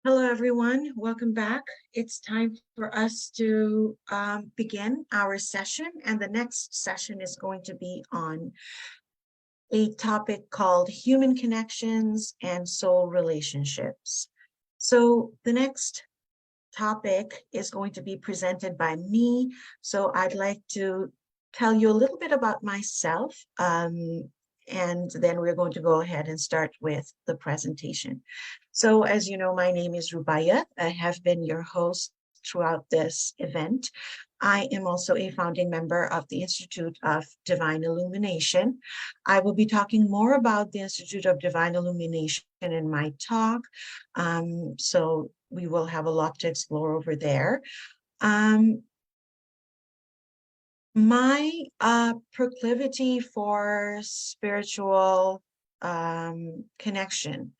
Hello, everyone. Welcome back. It's time for us to begin our session, and the next session is going to be on a topic called human connections and soul relationships. So the next topic is going to be presented by me. So I'd like to tell you a little bit about myself, and then we're going to go ahead and start with the presentation. So as you know, my name is Rubaiyat. I have been your host throughout this event. I am also a founding member of the Institute of Divine Illumination. I will be talking more about the Institute of Divine Illumination in my talk. So we will have a lot to explore over there. My proclivity for spiritual connection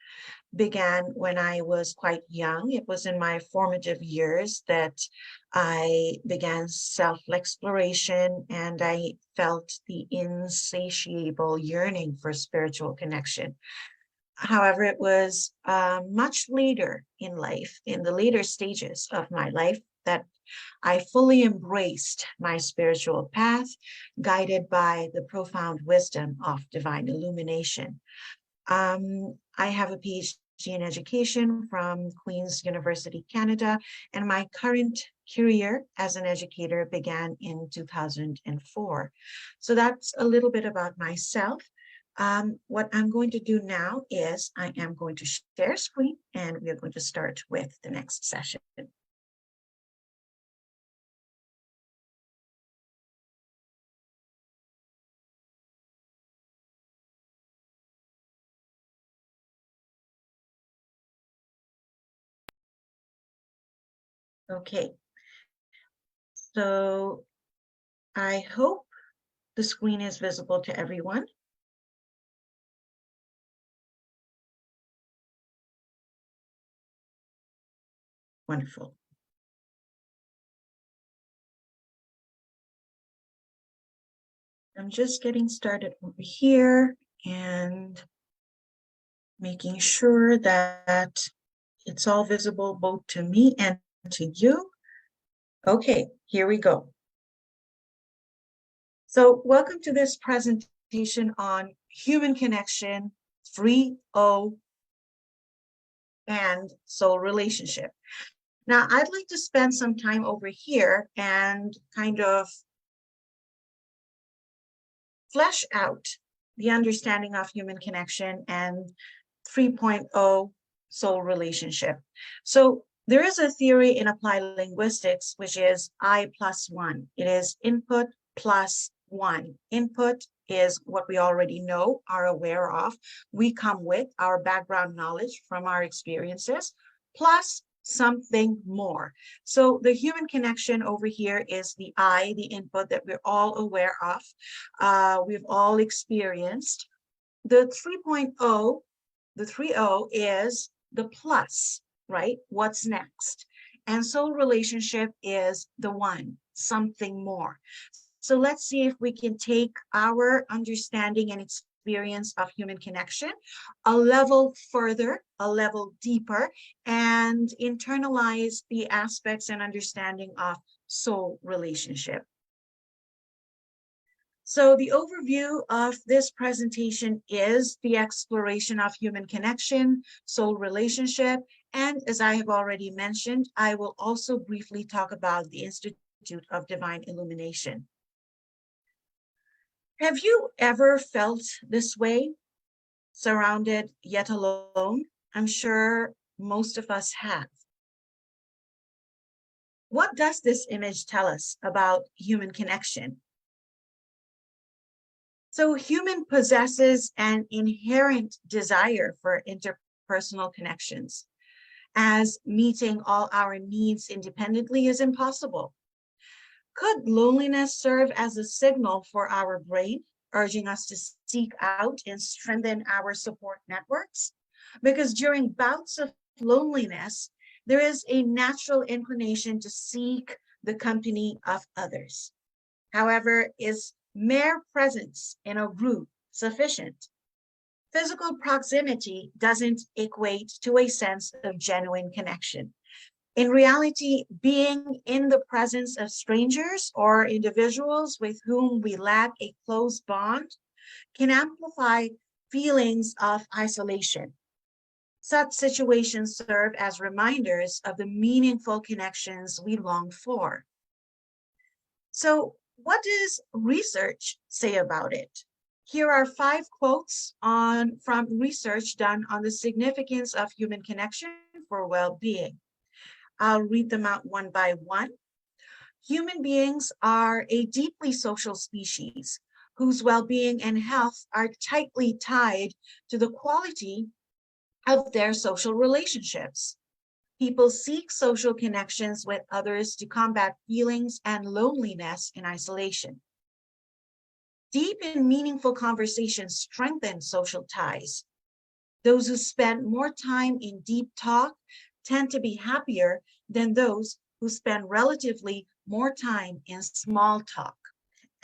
began when I was quite young. It was in my formative years that I began self-exploration, and I felt the insatiable yearning for spiritual connection. However, it was much later in life, in the later stages of my life, that I fully embraced my spiritual path, guided by the profound wisdom of divine illumination. I have a PhD in education from Queen's University, Canada, and my current career as an educator began in 2004. So that's a little bit about myself. What I'm going to do now is I am going to share screen, and we are going to start with the next session. Okay, so I hope the screen is visible to everyone. Wonderful. I'm just getting started over here and making sure that it's all visible both to me and to you. Okay, here we go. So welcome to this presentation on human connection, 3O, and soul relationship. Now, I'd like to spend some time over here and kind of flesh out the understanding of human connection and 3.0 soul relationship. So there is a theory in applied linguistics, which is I plus one. It is input plus one. Input is what we already know, are aware of. We come with our background knowledge from our experiences, plus something more. So the human connection over here is the I, the input that we're all aware of. We've all experienced. The 3.0, the 3.0 is the plus, right? What's next? And soul relationship is the one, something more. So let's see if we can take our understanding and experience of human connection a level further, a level deeper, and internalize the aspects and understanding of soul relationship. So the overview of this presentation is the exploration of human connection, soul relationship, and as I have already mentioned, I will also briefly talk about the Institute of Divine Illumination. Have you ever felt this way, surrounded yet alone? I'm sure most of us have. What does this image tell us about human connection? So human possesses an inherent desire for interpersonal connections, as meeting all our needs independently is impossible. Could loneliness serve as a signal for our brain, urging us to seek out and strengthen our support networks? Because during bouts of loneliness, there is a natural inclination to seek the company of others. However, is mere presence in a group sufficient? Physical proximity doesn't equate to a sense of genuine connection. In reality, being in the presence of strangers or individuals with whom we lack a close bond can amplify feelings of isolation. Such situations serve as reminders of the meaningful connections we long for. So, what does research say about it? Here are 5 quotes from research done on the significance of human connection for well-being. I'll read them out one by one. Human beings are a deeply social species whose well-being and health are tightly tied to the quality of their social relationships. People seek social connections with others to combat feelings and loneliness in isolation. Deep and meaningful conversations strengthen social ties. Those who spend more time in deep talk tend to be happier than those who spend relatively more time in small talk.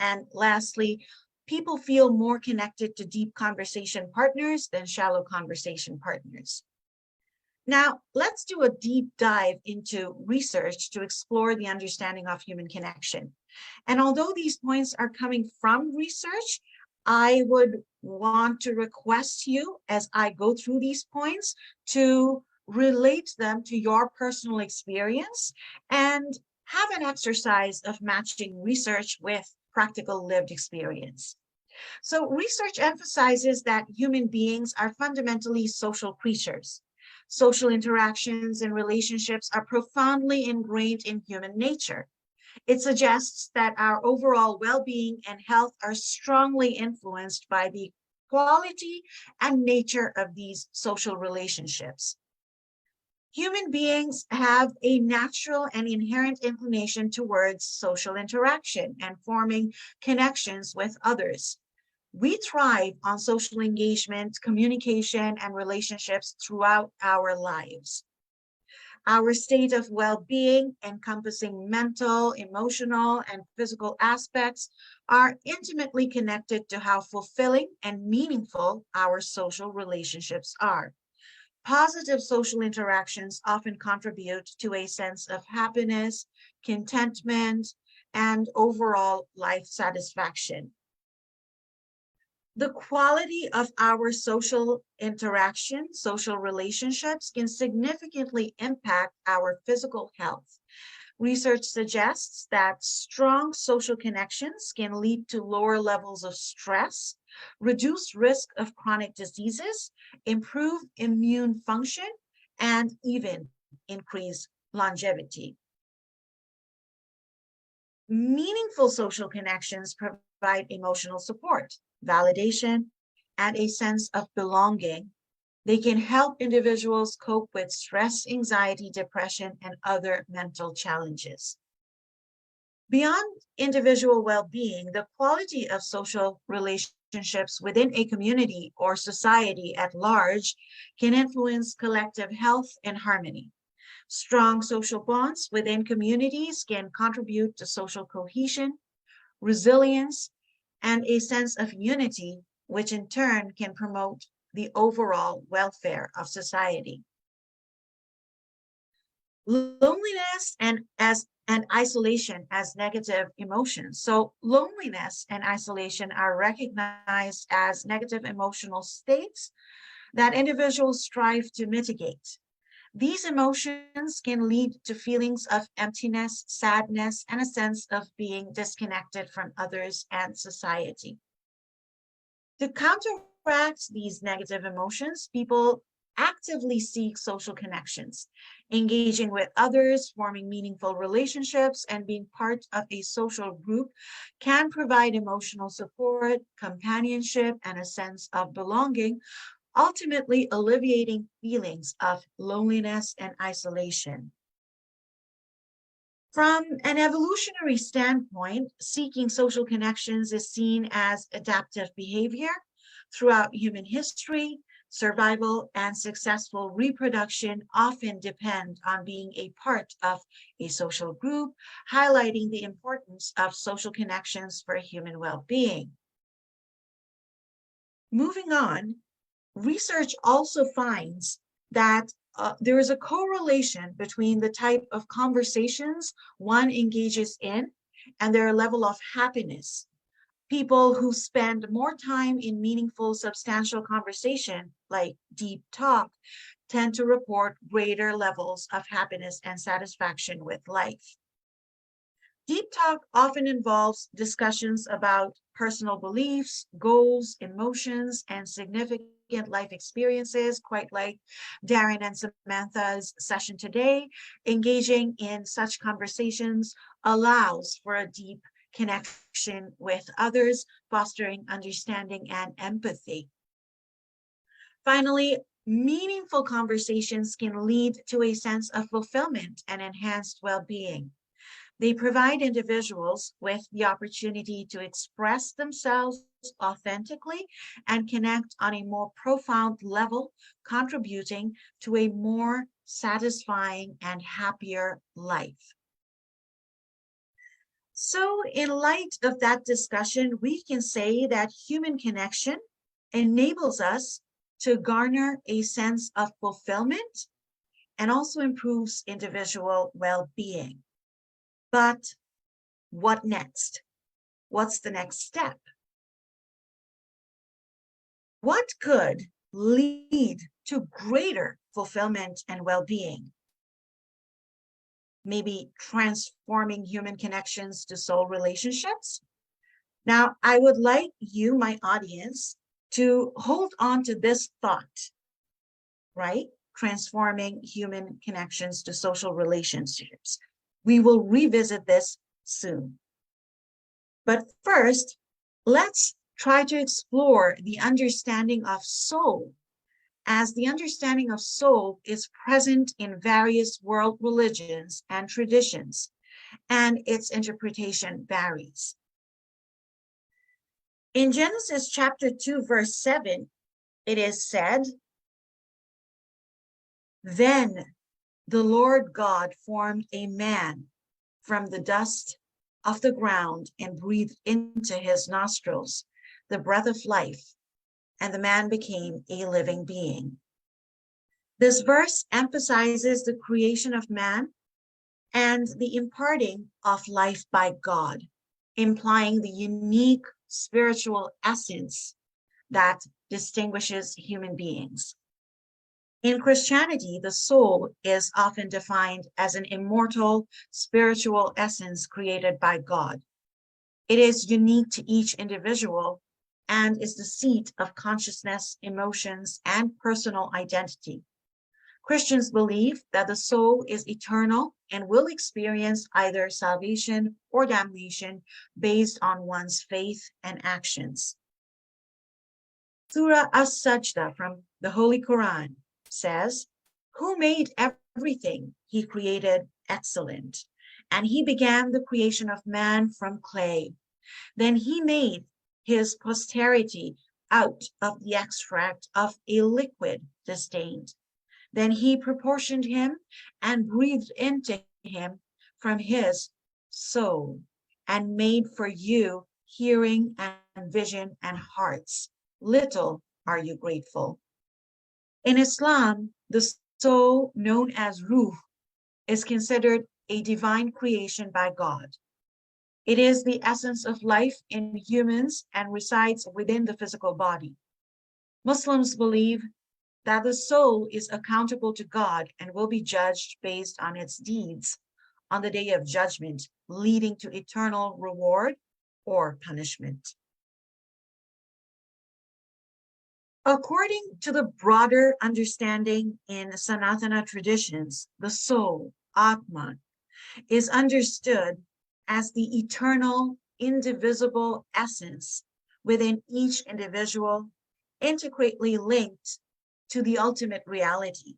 And lastly, people feel more connected to deep conversation partners than shallow conversation partners. Now, let's do a deep dive into research to explore the understanding of human connection. And although these points are coming from research, I would want to request you, as I go through these points, to relate them to your personal experience and have an exercise of matching research with practical lived experience. So research emphasizes that human beings are fundamentally social creatures. Social interactions and relationships are profoundly ingrained in human nature. It suggests that our overall well-being and health are strongly influenced by the quality and nature of these social relationships. Human beings have a natural and inherent inclination towards social interaction and forming connections with others. We thrive on social engagement, communication, and relationships throughout our lives. Our state of well-being, encompassing mental, emotional, and physical aspects, are intimately connected to how fulfilling and meaningful our social relationships are. Positive social interactions often contribute to a sense of happiness, contentment, and overall life satisfaction. The quality of our social interaction, social relationships can significantly impact our physical health. Research suggests that strong social connections can lead to lower levels of stress, reduce risk of chronic diseases, improve immune function, and even increase longevity. Meaningful social connections provide emotional support, validation, and a sense of belonging. They can help individuals cope with stress, anxiety, depression, and other mental challenges. Beyond individual well-being, the quality of social relationships within a community or society at large can influence collective health and harmony. Strong social bonds within communities can contribute to social cohesion, resilience, and a sense of unity, which in turn can promote the overall welfare of society. Loneliness and isolation as negative emotions. So loneliness and isolation are recognized as negative emotional states that individuals strive to mitigate. These emotions can lead to feelings of emptiness, sadness, and a sense of being disconnected from others and society. To counteract these negative emotions, people actively seek social connections, engaging with others, forming meaningful relationships, and being part of a social group can provide emotional support, companionship, and a sense of belonging, ultimately alleviating feelings of loneliness and isolation. From an evolutionary standpoint, seeking social connections is seen as adaptive behavior. Throughout human history, survival and successful reproduction often depend on being a part of a social group, highlighting the importance of social connections for human well-being. Moving on, Research also finds that there is a correlation between the type of conversations one engages in and their level of happiness. People who spend more time in meaningful, substantial conversation, like deep talk, tend to report greater levels of happiness and satisfaction with life. Deep talk often involves discussions about personal beliefs, goals, emotions, and significant life experiences, quite like Darren and Samantha's session today. Engaging in such conversations allows for a deep connection with others, fostering understanding and empathy. Finally, meaningful conversations can lead to a sense of fulfillment and enhanced well-being. They provide individuals with the opportunity to express themselves authentically and connect on a more profound level, contributing to a more satisfying and happier life. So, in light of that discussion, we can say that human connection enables us to garner a sense of fulfillment and also improves individual well-being. But what next? What's the next step? What could lead to greater fulfillment and well-being? Maybe transforming human connections to soul relationships? Now, I would like you, my audience, to hold on to this thought, right? Transforming human connections to social relationships. We will revisit this soon. But first, let's try to explore the understanding of soul, as the understanding of soul is present in various world religions and traditions, and its interpretation varies. In Genesis chapter 2, verse 7, it is said, "Then the Lord God formed a man from the dust of the ground and breathed into his nostrils the breath of life, and the man became a living being." This verse emphasizes the creation of man and the imparting of life by God, implying the unique spiritual essence that distinguishes human beings. In Christianity, the soul is often defined as an immortal spiritual essence created by God. It is unique to each individual and is the seat of consciousness, emotions, and personal identity. Christians believe that the soul is eternal and will experience either salvation or damnation based on one's faith and actions. Surah As-Sajda from the Holy Quran says, "Who made everything he created excellent, and he began the creation of man from clay. Then he made his posterity out of the extract of a liquid disdained. Then he proportioned him and breathed into him from his soul, and made for you hearing and vision and hearts. Little are you grateful." In Islam, the soul, known as ruh, is considered a divine creation by God. It is the essence of life in humans and resides within the physical body. Muslims believe that the soul is accountable to God and will be judged based on its deeds on the day of judgment, leading to eternal reward or punishment. According to the broader understanding in Sanatana traditions, the soul, Atman, is understood as the eternal, indivisible essence within each individual, intricately linked to the ultimate reality.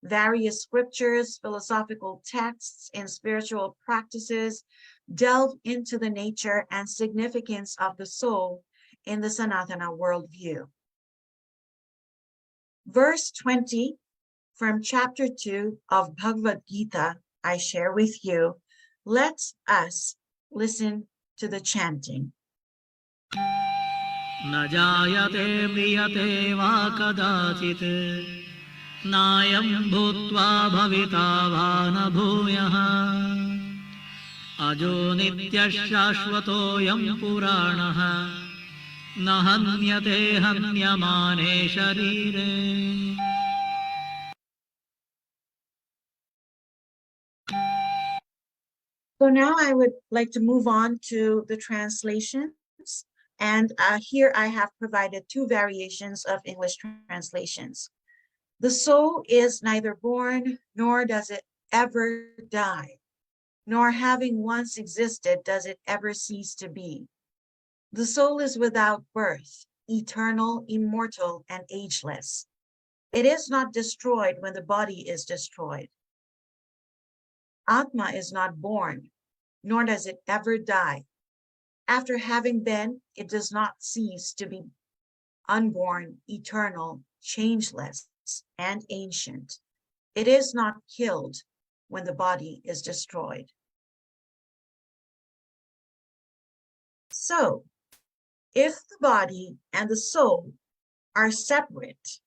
Various scriptures, philosophical texts, and spiritual practices delve into the nature and significance of the soul in the Sanatana worldview. Verse 20 from chapter 2 of Bhagavad Gita, I share with you. Let us listen to the chanting. न जायते म्रियते वा कदाचित् नायं भूत्वा भविता वा न भूयः अजो नित्यः शाश्वतोऽयं पुराणः न हन्यते हन्यमाने शरीरे. So now I would like to move on to the translations. And here I have provided two variations of English translations. The soul is neither born, nor does it ever die, nor having once existed does it ever cease to be. The soul is without birth, eternal, immortal, and ageless. It is not destroyed when the body is destroyed. Atma is not born, nor does it ever die. After having been, it does not cease to be unborn, eternal, changeless, and ancient. It is not killed when the body is destroyed. So, if the body and the soul are separate,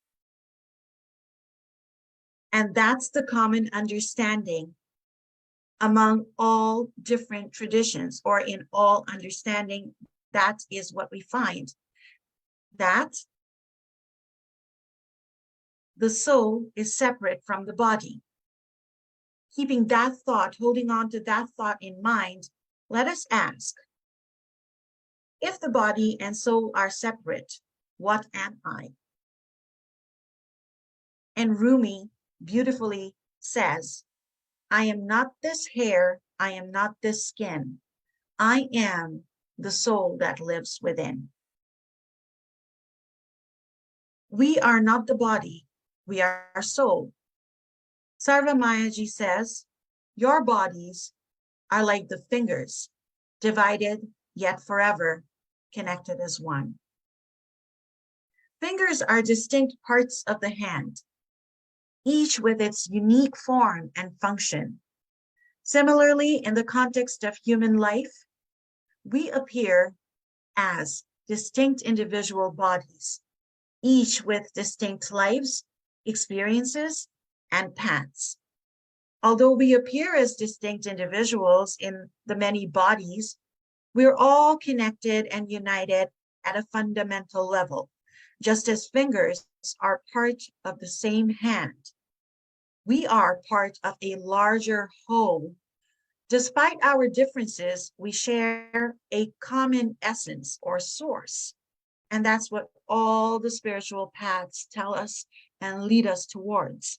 and that's the common understanding among all different traditions, or in all understanding, that is what we find, that the soul is separate from the body. Keeping that thought, holding on to that thought in mind, let us ask, if the body and soul are separate, what am I? And Rumi beautifully says, I am not this hair, I am not this skin. I am the soul that lives within. We are not the body, we are soul. Sarvamayaji says, your bodies are like the fingers, divided yet forever connected as one. Fingers are distinct parts of the hand, each with its unique form and function. Similarly, in the context of human life, we appear as distinct individual bodies, each with distinct lives, experiences, and paths. Although we appear as distinct individuals in the many bodies, we're all connected and united at a fundamental level, just as fingers are part of the same hand. We are part of a larger whole. Despite our differences, we share a common essence or source. And that's what all the spiritual paths tell us and lead us towards.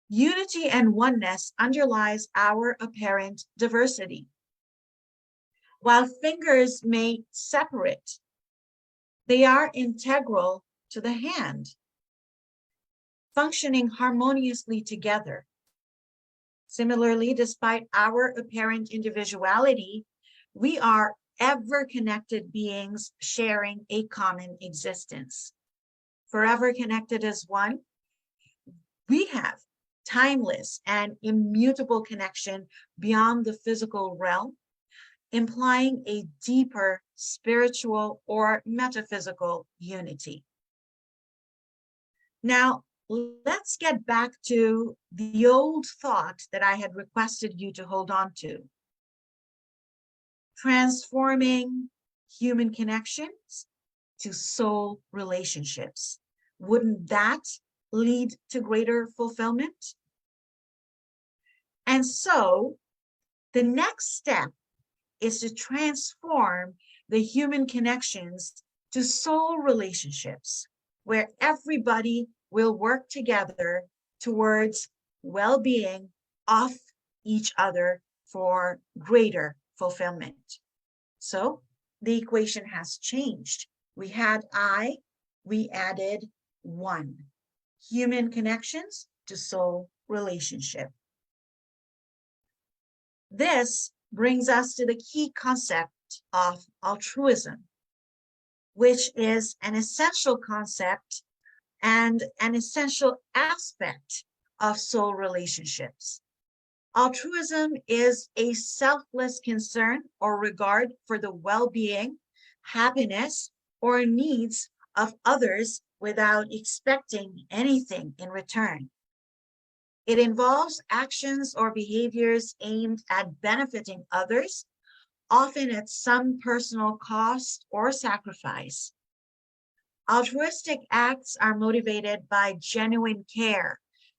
Unity and oneness underlies our apparent diversity. While fingers may separate, they are integral to the hand, functioning harmoniously together. Similarly, despite our apparent individuality, we are ever-connected beings sharing a common existence. Forever connected as one, we have timeless and immutable connection beyond the physical realm, implying a deeper spiritual or metaphysical unity. Now, let's get back to the old thought that I had requested you to hold on to. Transforming human connections to soul relationships. Wouldn't that lead to greater fulfillment? And so the next step is to transform the human connections to soul relationships, where everybody will work together towards well-being of each other for greater fulfillment. So the equation has changed. We had I, we added one. Human connections to soul relationship. This brings us to the key concept of altruism, which is an essential concept and an essential aspect of soul relationships. Altruism is a selfless concern or regard for the well-being, happiness, or needs of others without expecting anything in return. It involves actions or behaviors aimed at benefiting others, often at some personal cost or sacrifice. Altruistic acts are motivated by genuine care,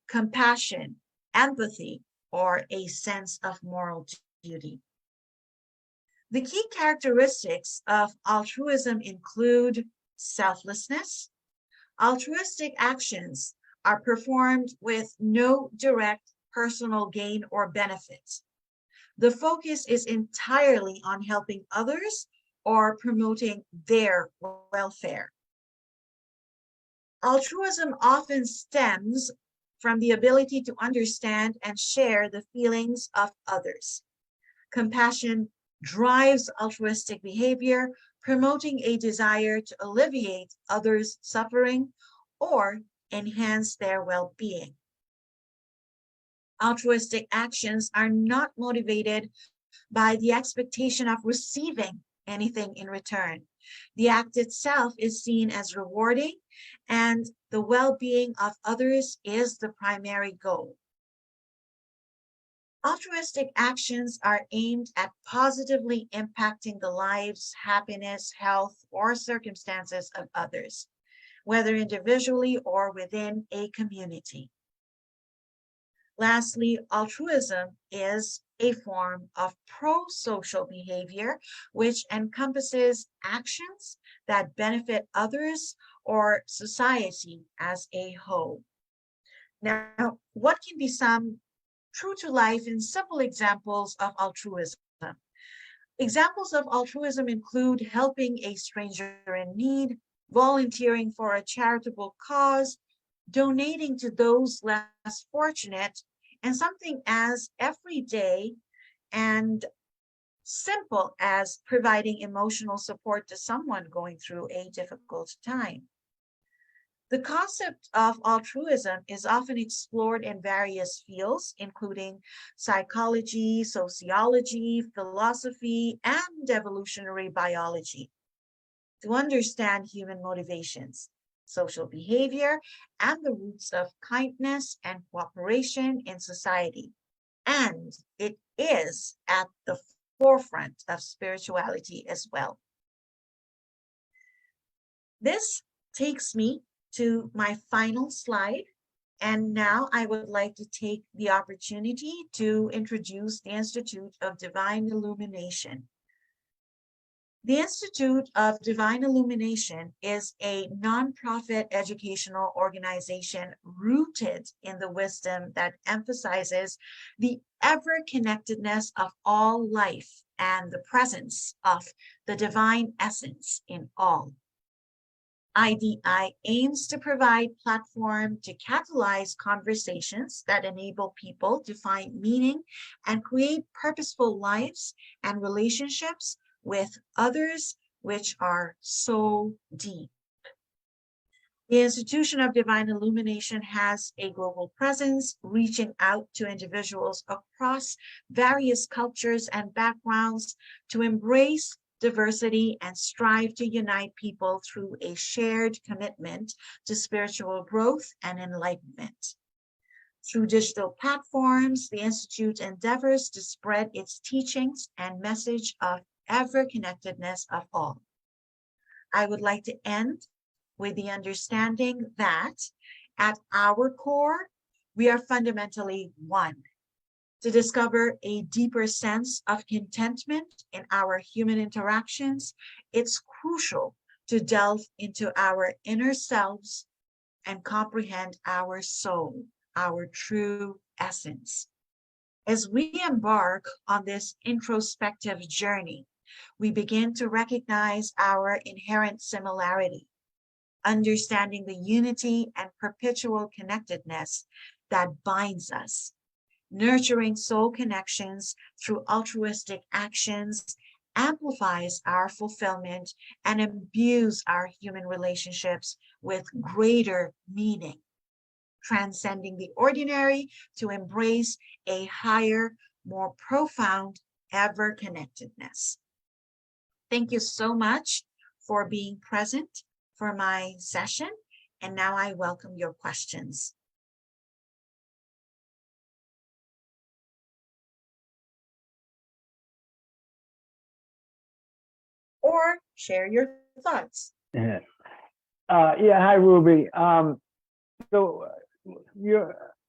compassion, empathy, or a sense of moral duty. The key characteristics of altruism include selflessness. Altruistic actions are performed with no direct personal gain or benefit. The focus is entirely on helping others or promoting their welfare. Altruism often stems from the ability to understand and share the feelings of others. Compassion drives altruistic behavior, promoting a desire to alleviate others' suffering or enhance their well-being. Altruistic actions are not motivated by the expectation of receiving anything in return. The act itself is seen as rewarding, and the well-being of others is the primary goal. Altruistic actions are aimed at positively impacting the lives, happiness, health, or circumstances of others, whether individually or within a community. Lastly, altruism is a form of pro-social behavior, which encompasses actions that benefit others or society as a whole. Now, what can be some true to life and simple examples of altruism? Examples of altruism include helping a stranger in need, volunteering for a charitable cause, donating to those less fortunate, and something as everyday and simple as providing emotional support to someone going through a difficult time. The concept of altruism is often explored in various fields, including psychology, sociology, philosophy, and evolutionary biology, to understand human motivations, social behavior, and the roots of kindness and cooperation in society. And it is at the forefront of spirituality as well. This takes me to my final slide. And now I would like to take the opportunity to introduce the Institute of Divine Illumination. The Institute of Divine Illumination is a nonprofit educational organization rooted in the wisdom that emphasizes the ever-connectedness of all life and the presence of the divine essence in all. IDI aims to provide platform to catalyze conversations that enable people to find meaning and create purposeful lives and relationships with others, which are so deep. The Institution of Divine Illumination has a global presence, reaching out to individuals across various cultures and backgrounds to embrace diversity and strive to unite people through a shared commitment to spiritual growth and enlightenment. Through digital platforms, the Institute endeavors to spread its teachings and message of ever-connectedness of all. I would like to end with the understanding that at our core, we are fundamentally one. To discover a deeper sense of contentment in our human interactions, it's crucial to delve into our inner selves and comprehend our soul, our true essence. As we embark on this introspective journey, we begin to recognize our inherent similarity, understanding the unity and perpetual connectedness that binds us. Nurturing soul connections through altruistic actions amplifies our fulfillment and imbues our human relationships with greater meaning, transcending the ordinary to embrace a higher, more profound ever-connectedness. Thank you so much for being present for my session. And now I welcome your questions. Or share your thoughts. Yeah. Hi, Ruby. So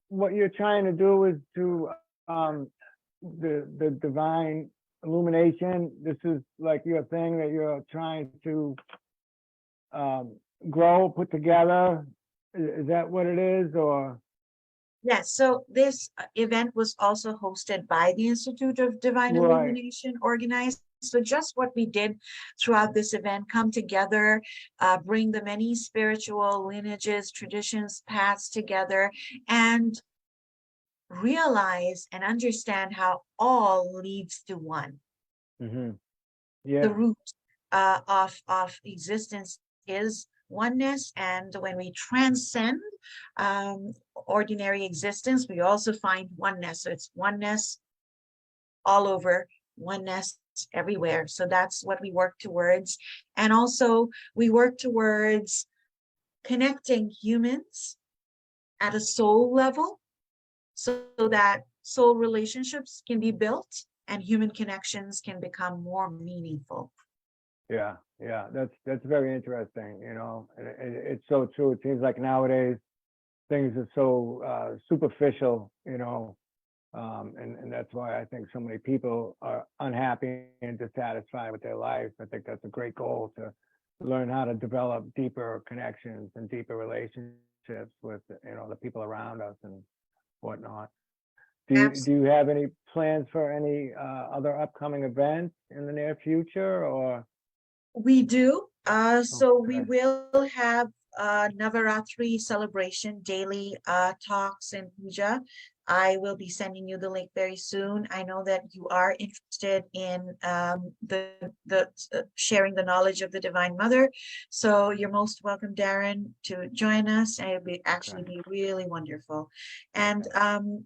what you're trying to do is to the divine illumination. This is like your thing that you're trying to grow, put together. Is that what it is, or? Yes, so this event was also hosted by the Institute of Divine Right. Illumination, organized. So just what we did throughout this event, come together, bring the many spiritual lineages, traditions, paths together, and realize and understand how all leads to one. Mm-hmm. Yeah. The root of existence is oneness, and when we transcend ordinary existence, we also find oneness. So it's oneness all over, oneness everywhere. So that's what we work towards. And also we work towards connecting humans at a soul level, so that soul relationships can be built and human connections can become more meaningful. Yeah, that's very interesting. It's so true. It seems like nowadays things are so superficial, and that's why I think so many people are unhappy and dissatisfied with their life. I think that's a great goal, to learn how to develop deeper connections and deeper relationships with the people around us and whatnot. Do you have any plans for any other upcoming events in the near future, or? We do. So we Okay. will have Navaratri celebration, daily talks and puja. I will be sending you the link very soon. I know that you are interested in the sharing the knowledge of the Divine Mother. So you're most welcome, Darren, to join us. And it'll be actually be really wonderful. And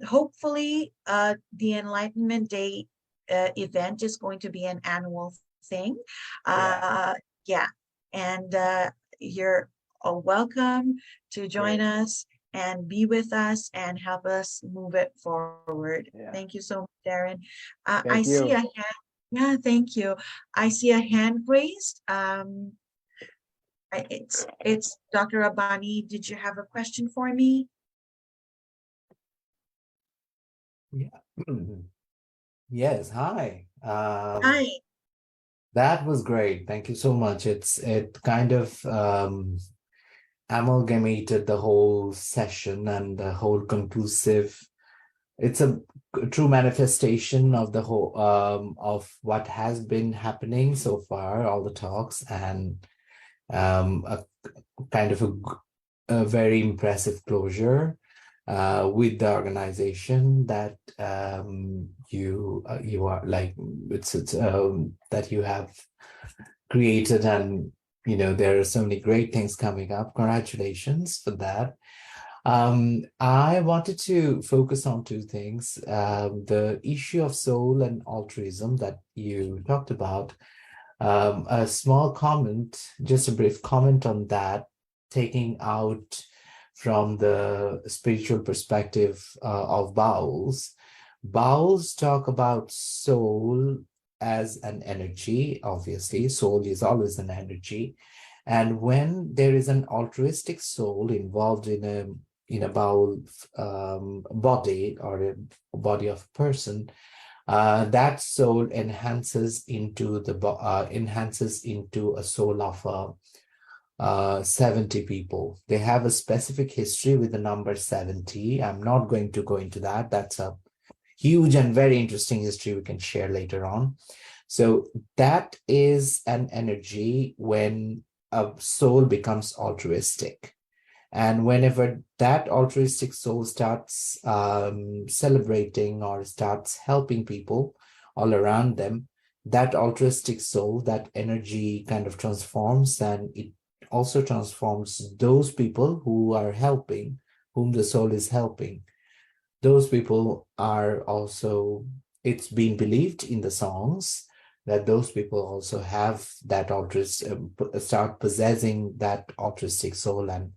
hopefully the Enlightenment Day event is going to be an annual thing. Yeah. And you're all welcome to join us and be with us and help us move it forward. Yeah. Thank you so much, Darren. I Thank see you. a hand. Yeah, thank you. I see a hand raised. It's Dr. Abani. Did you have a question for me? Yeah. Yes, hi. Hi. That was great. Thank you so much. It kind of amalgamated the whole session and the whole conclusive. It's a true manifestation of the whole of what has been happening so far, all the talks, and a kind of a very impressive closure with the organization that you are like it's that you have created, and there are so many great things coming up. Congratulations for that. I wanted to focus on two things: the issue of soul and altruism that you talked about. A small comment, just a brief comment on that, taking out from the spiritual perspective of Bowles. Bowles talk about soul as an energy. Obviously, soul is always an energy. And when there is an altruistic soul involved in a Bowel body, or a body of a person, that soul enhances into a soul of 70 people. They have a specific history with the number 70. I'm not going to go into that. That's a huge and very interesting history we can share later on. So that is an energy when a soul becomes altruistic. And whenever that altruistic soul starts celebrating or starts helping people all around them, that altruistic soul, that energy kind of transforms, and it also transforms those people who are helping, whom the soul is helping. Those people are also, it's been believed in the songs that those people also have that start possessing that altruistic soul, and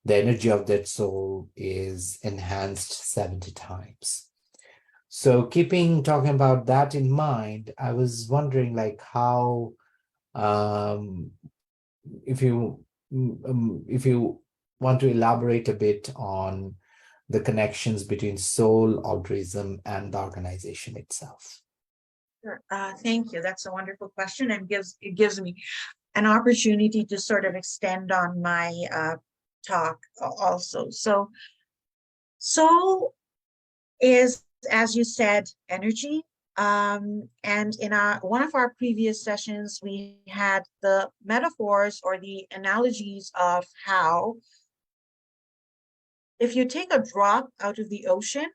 the energy of that soul is enhanced 70 times. So talking about that in mind, I was wondering like how, if you want to elaborate a bit on the connections between soul, altruism, and the organization itself. Sure. Thank you. That's a wonderful question, and it gives me an opportunity to sort of extend on my talk also. So soul is, as you said, energy. And in one of our previous sessions, we had the metaphors or the analogies of how if you take a drop out of the ocean,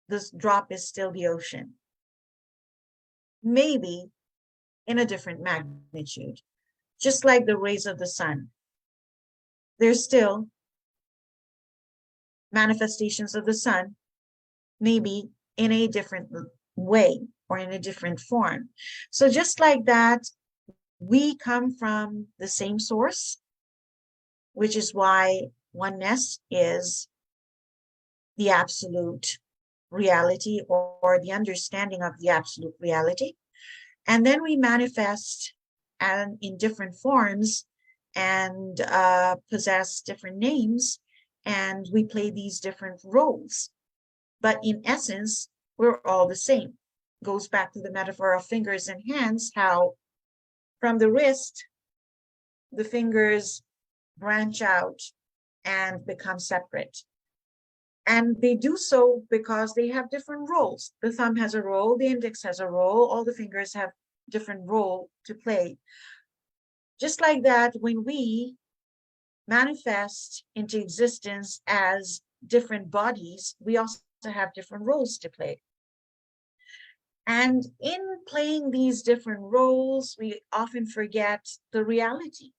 this drop is still the ocean, maybe in a different magnitude, just like the rays of the sun. There's still manifestations of the sun, maybe in a different way or in a different form. So just like that, we come from the same source, which is why oneness is the absolute reality or the understanding of the absolute reality. And then we manifest and in different forms and possess different names, and we play these different roles. But in essence, we're all the same. Goes back to the metaphor of fingers and hands, how from the wrist, the fingers branch out and become separate. And they do so because they have different roles. The thumb has a role, the index has a role, all the fingers have different role to play. Just like that, when we manifest into existence as different bodies, we also have different roles to play. And in playing these different roles, we often forget the reality,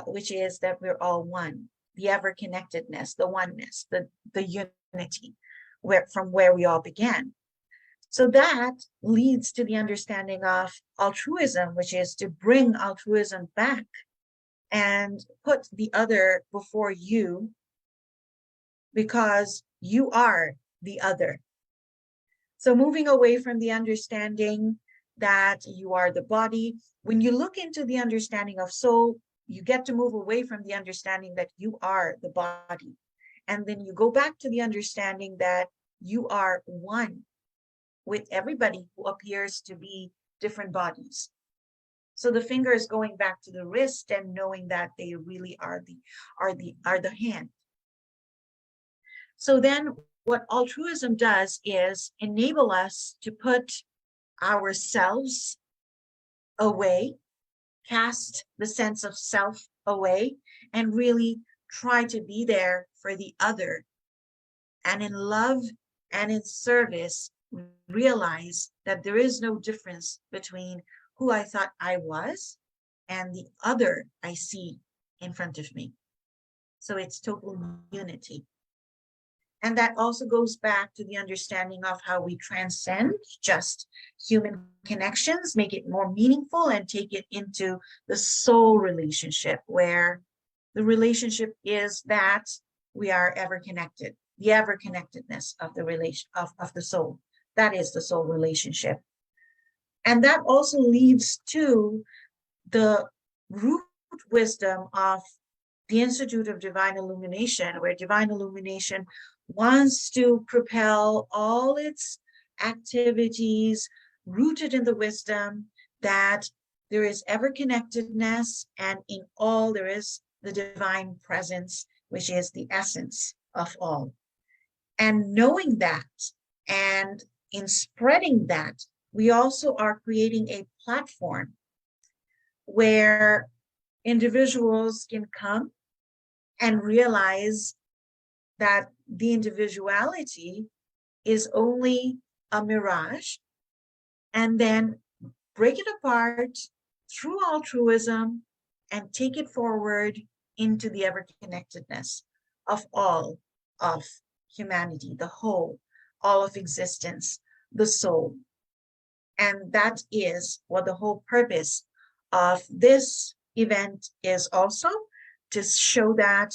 which is that we're all one, the ever-connectedness, the oneness, the unity, from where we all began. So that leads to the understanding of altruism, which is to bring altruism back and put the other before you, because you are the other. So moving away from the understanding that you are the body, when you look into the understanding of soul, you get to move away from the understanding that you are the body. And then you go back to the understanding that you are one with everybody who appears to be different bodies. So the finger is going back to the wrist and knowing that they really are the hand. So then what altruism does is enable us to put ourselves away, cast the sense of self away, and really try to be there for the other. And in love and in service, realize that there is no difference between who I thought I was and the other I see in front of me. So it's total unity. And that also goes back to the understanding of how we transcend just human connections, make it more meaningful, and take it into the soul relationship, where the relationship is that we are ever connected, the ever connectedness of the relation of the soul. That is the soul relationship. And that also leads to the root wisdom of the Institute of Divine Illumination, where Divine Illumination wants to propel all its activities rooted in the wisdom that there is ever-connectedness, and in all there is the divine presence, which is the essence of all. And knowing that, and in spreading that, we also are creating a platform where individuals can come and realize that the individuality is only a mirage, and then break it apart through altruism and take it forward into the ever-connectedness of all of humanity, the whole, all of existence, the soul. And that is what the whole purpose of this event is also, to show that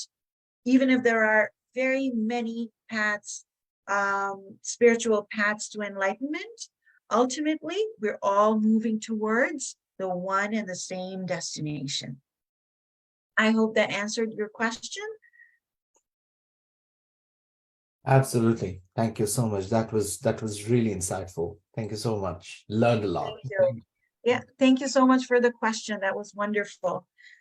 even if there are very many paths, spiritual paths to enlightenment, ultimately, we're all moving towards the one and the same destination. I hope that answered your question. Absolutely. Thank you so much. That was really insightful. Thank you so much. Learned a lot. Thank you. Yeah, thank you so much for the question. That was wonderful.